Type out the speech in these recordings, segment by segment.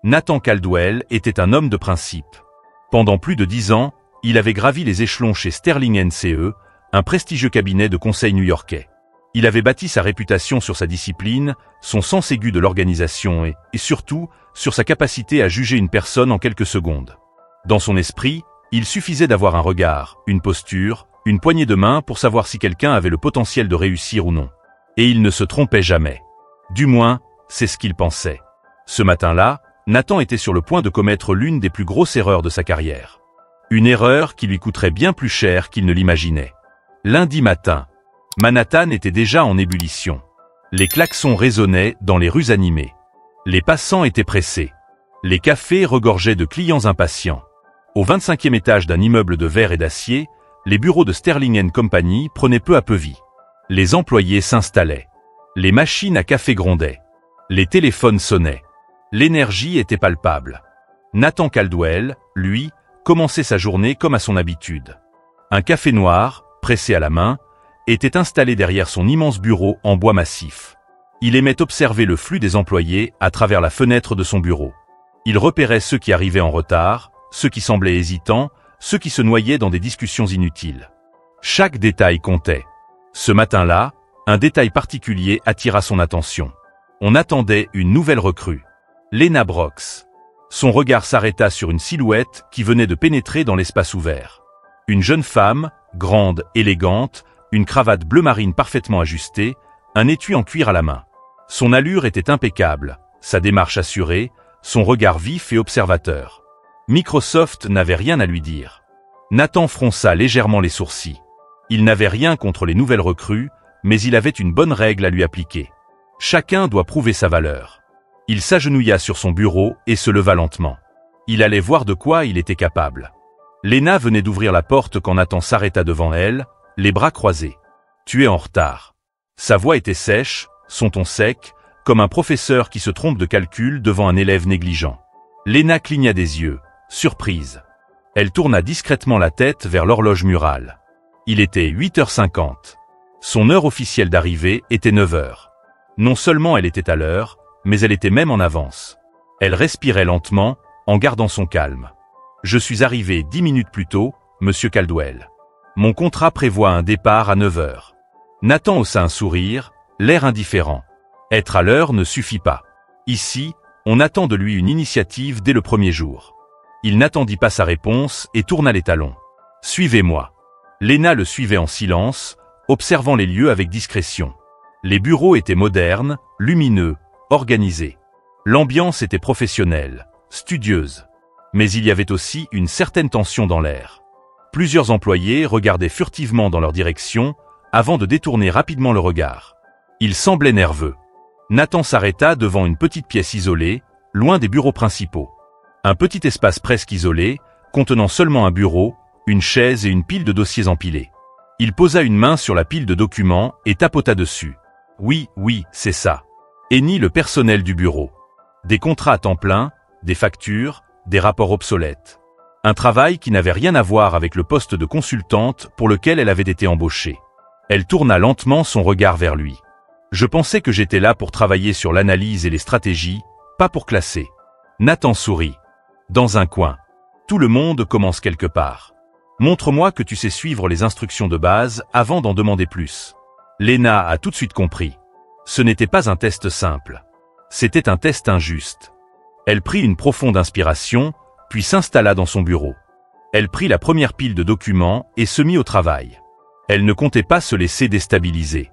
Nathan Caldwell était un homme de principe. Pendant plus de 10 ans, il avait gravi les échelons chez Sterling & CE, un prestigieux cabinet de conseil new-yorkais. Il avait bâti sa réputation sur sa discipline, son sens aigu de l'organisation et surtout, sur sa capacité à juger une personne en quelques secondes. Dans son esprit, il suffisait d'avoir un regard, une posture, une poignée de main pour savoir si quelqu'un avait le potentiel de réussir ou non. Et il ne se trompait jamais. Du moins, c'est ce qu'il pensait. Ce matin-là, Nathan était sur le point de commettre l'une des plus grosses erreurs de sa carrière. Une erreur qui lui coûterait bien plus cher qu'il ne l'imaginait. Lundi matin, Manhattan était déjà en ébullition. Les klaxons résonnaient dans les rues animées. Les passants étaient pressés. Les cafés regorgeaient de clients impatients. Au 25e étage d'un immeuble de verre et d'acier, les bureaux de Sterling & Company prenaient peu à peu vie. Les employés s'installaient. Les machines à café grondaient. Les téléphones sonnaient. L'énergie était palpable. Nathan Caldwell, lui, commençait sa journée comme à son habitude. Un café noir, pressé à la main, était installé derrière son immense bureau en bois massif. Il aimait observer le flux des employés à travers la fenêtre de son bureau. Il repérait ceux qui arrivaient en retard, ceux qui semblaient hésitants, ceux qui se noyaient dans des discussions inutiles. Chaque détail comptait. Ce matin-là, un détail particulier attira son attention. On attendait une nouvelle recrue. Lena Brooks. Son regard s'arrêta sur une silhouette qui venait de pénétrer dans l'espace ouvert. Une jeune femme, grande, élégante, une cravate bleu marine parfaitement ajustée, un étui en cuir à la main. Son allure était impeccable, sa démarche assurée, son regard vif et observateur. Microsoft n'avait rien à lui dire. Nathan fronça légèrement les sourcils. Il n'avait rien contre les nouvelles recrues, mais il avait une bonne règle à lui appliquer. Chacun doit prouver sa valeur. Il s'agenouilla sur son bureau et se leva lentement. Il allait voir de quoi il était capable. Lena venait d'ouvrir la porte quand Nathan s'arrêta devant elle, les bras croisés. « Tu es en retard. » Sa voix était sèche, son ton sec, comme un professeur qui se trompe de calcul devant un élève négligent. Lena cligna des yeux, surprise. Elle tourna discrètement la tête vers l'horloge murale. Il était 8h50. Son heure officielle d'arrivée était 9h. Non seulement elle était à l'heure, mais elle était même en avance. Elle respirait lentement, en gardant son calme. « Je suis arrivé 10 minutes plus tôt, monsieur Caldwell. Mon contrat prévoit un départ à 9h. » Nathan haussa un sourire, l'air indifférent. Être à l'heure ne suffit pas. Ici, on attend de lui une initiative dès le premier jour. Il n'attendit pas sa réponse et tourna les talons. « Suivez-moi. » Lena le suivait en silence, observant les lieux avec discrétion. Les bureaux étaient modernes, lumineux, organisés. L'ambiance était professionnelle, studieuse. Mais il y avait aussi une certaine tension dans l'air. Plusieurs employés regardaient furtivement dans leur direction, avant de détourner rapidement le regard. Ils semblaient nerveux. Nathan s'arrêta devant une petite pièce isolée, loin des bureaux principaux. Un petit espace presque isolé, contenant seulement un bureau, une chaise et une pile de dossiers empilés. Il posa une main sur la pile de documents et tapota dessus. « Oui, c'est ça. » Hennit le personnel du bureau. Des contrats à temps plein, des factures, des rapports obsolètes. Un travail qui n'avait rien à voir avec le poste de consultante pour lequel elle avait été embauchée. Elle tourna lentement son regard vers lui. « Je pensais que j'étais là pour travailler sur l'analyse et les stratégies, pas pour classer. » Nathan sourit. Dans un coin. Tout le monde commence quelque part. Montre-moi que tu sais suivre les instructions de base avant d'en demander plus. Lena a tout de suite compris. Ce n'était pas un test simple. C'était un test injuste. Elle prit une profonde inspiration, puis s'installa dans son bureau. Elle prit la première pile de documents et se mit au travail. Elle ne comptait pas se laisser déstabiliser.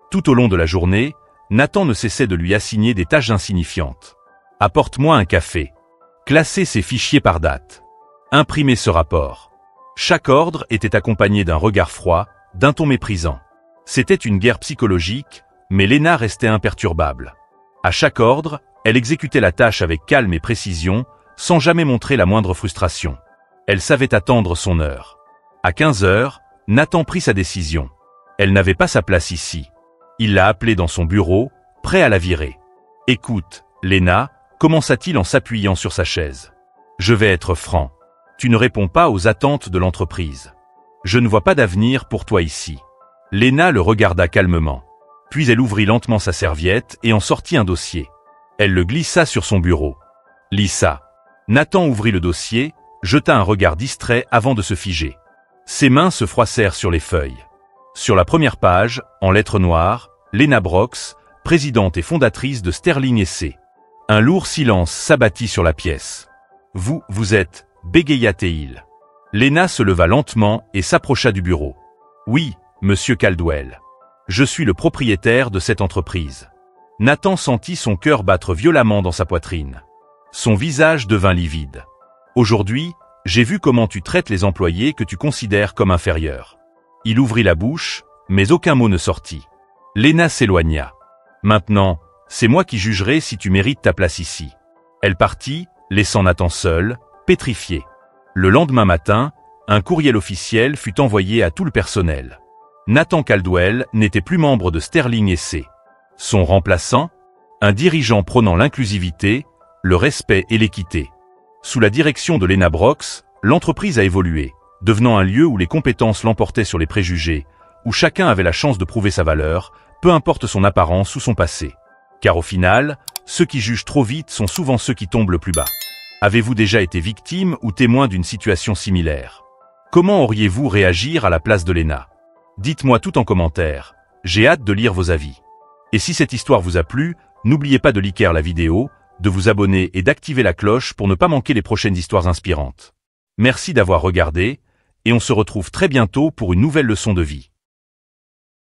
Tout au long de la journée, Nathan ne cessait de lui assigner des tâches insignifiantes. Apporte-moi un café. Classer ses fichiers par date. Imprimer ce rapport. Chaque ordre était accompagné d'un regard froid, d'un ton méprisant. C'était une guerre psychologique, mais Lena restait imperturbable. À chaque ordre, elle exécutait la tâche avec calme et précision, sans jamais montrer la moindre frustration. Elle savait attendre son heure. À 15h, Nathan prit sa décision. Elle n'avait pas sa place ici. Il l'a appelée dans son bureau, prêt à la virer. « Écoute, Lena, » commença-t-il en s'appuyant sur sa chaise. « Je vais être franc. Tu ne réponds pas aux attentes de l'entreprise. Je ne vois pas d'avenir pour toi ici. » Lena le regarda calmement. Puis elle ouvrit lentement sa serviette et en sortit un dossier. Elle le glissa sur son bureau. « Lisa. Nathan ouvrit le dossier, jeta un regard distrait avant de se figer. Ses mains se froissèrent sur les feuilles. Sur la première page, en lettres noires, Lena Brox, présidente et fondatrice de Sterling & C. Un lourd silence s'abattit sur la pièce. « Vous êtes, bégaya-t-il. Lena se leva lentement et s'approcha du bureau. « Oui, monsieur Caldwell. Je suis le propriétaire de cette entreprise. » Nathan sentit son cœur battre violemment dans sa poitrine. Son visage devint livide. « Aujourd'hui, j'ai vu comment tu traites les employés que tu considères comme inférieurs. » Il ouvrit la bouche, mais aucun mot ne sortit. Lena s'éloigna. « Maintenant, c'est moi qui jugerai si tu mérites ta place ici. » Elle partit, laissant Nathan seul, pétrifié. Le lendemain matin, un courriel officiel fut envoyé à tout le personnel. Nathan Caldwell n'était plus membre de Sterling & C. Son remplaçant, un dirigeant prônant l'inclusivité, le respect et l'équité. Sous la direction de Lena Brox, l'entreprise a évolué, devenant un lieu où les compétences l'emportaient sur les préjugés, où chacun avait la chance de prouver sa valeur, peu importe son apparence ou son passé. Car au final, ceux qui jugent trop vite sont souvent ceux qui tombent le plus bas. Avez-vous déjà été victime ou témoin d'une situation similaire? Comment auriez-vous réagi à la place de Lena? Dites-moi tout en commentaire, j'ai hâte de lire vos avis. Et si cette histoire vous a plu, n'oubliez pas de liker la vidéo, de vous abonner et d'activer la cloche pour ne pas manquer les prochaines histoires inspirantes. Merci d'avoir regardé, et on se retrouve très bientôt pour une nouvelle leçon de vie.